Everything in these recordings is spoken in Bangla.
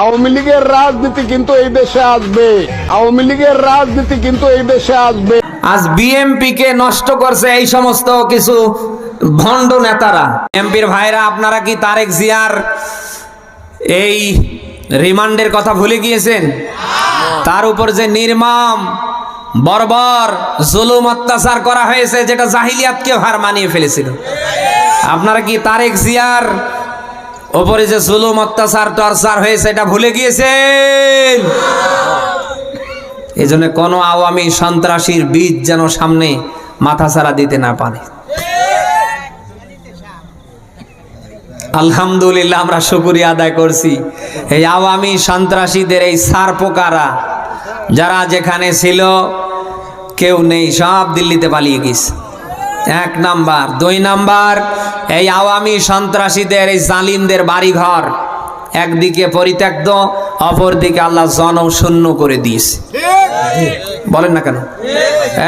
আওয়ামী লীগের রাজনীতি কিন্তু এই দেশে আসবে, আওয়ামী লীগের রাজনীতি কিন্তু এই দেশে আসবে। আজ বিএমপি কে নষ্ট করছে এই সমস্ত কিছু ভণ্ড নেতারা। এমপির ভাইরা, আপনারা কি তারেক জিয়ার এই রিমান্ডের কথা ভুলে গিয়েছেন? তার উপর যে নির্মম বর্বর জুলুম অত্যাচার করা হয়েছে, যেটা জাহিলিয়াতকে হার মানিয়ে ফেলেছিল। আপনারা কি তারেক জিয়ার ওপরে যে জুলুম অত্যাচার টর্চার হয়েছে এটা ভুলে গিয়েছেন? এই জন্য কোনো আওয়ামী সন্ত্রাসীর বীজ যেন সামনে মাথাছাড়া দিতে না পারে। আলহামদুলিল্লাহ, আমরা শুকরিয়া আদায় করছি। এই আওয়ামী সন্ত্রাসীদের এই সারপোকারা যারা যেখানে ছিল কেউ নেই, সব দিল্লিতে পালিয়ে গেছে। 1 নাম্বার। 2 নাম্বার, এই আওয়ামী সন্ত্রাসীদের এই জালিমদের বাড়িঘর একদিকে পরিত্যক্ত, অপরদিকে আল্লাহ জনশূন্য করে দিয়েছে। বলেন না কেন?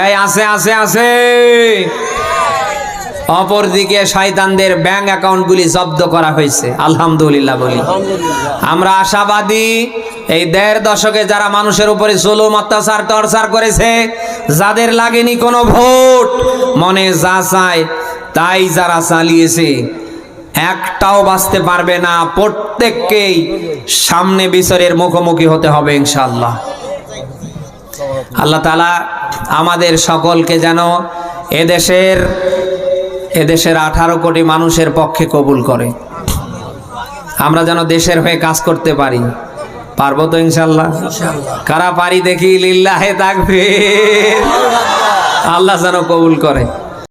এই আছে আছে আছে। অপরদিকে শয়তানদের ব্যাংক অ্যাকাউন্টগুলি জব্দ করা হয়েছে। আলহামদুলিল্লাহ বলি। আমরা আশাবাদী, এই 1.5 দশকে যারা মানুষের উপরে জুলুম অত্যাচার টর্চার করেছে, যাদের লাগেনি কোনো ভোট, মনে যা চায় তাই যারা চালিয়েছে, একটাও বাঁচতে পারবে না। প্রত্যেককেই সামনে বিচারের মুখোমুখি হতে হবে ইনশাআল্লাহ। আল্লাহ তাআলা আমাদের সকলকে যেন এদেশের 18 কোটি মানুষের পক্ষে কবুল করে। আমরা যেন দেশের হয়ে কাজ করতে পারি। পারবো তো ইনশাআল্লাহ? কারা পারি দেখি, লিল্লাহে তাকবীর। আল্লাহ যেন কবুল করে।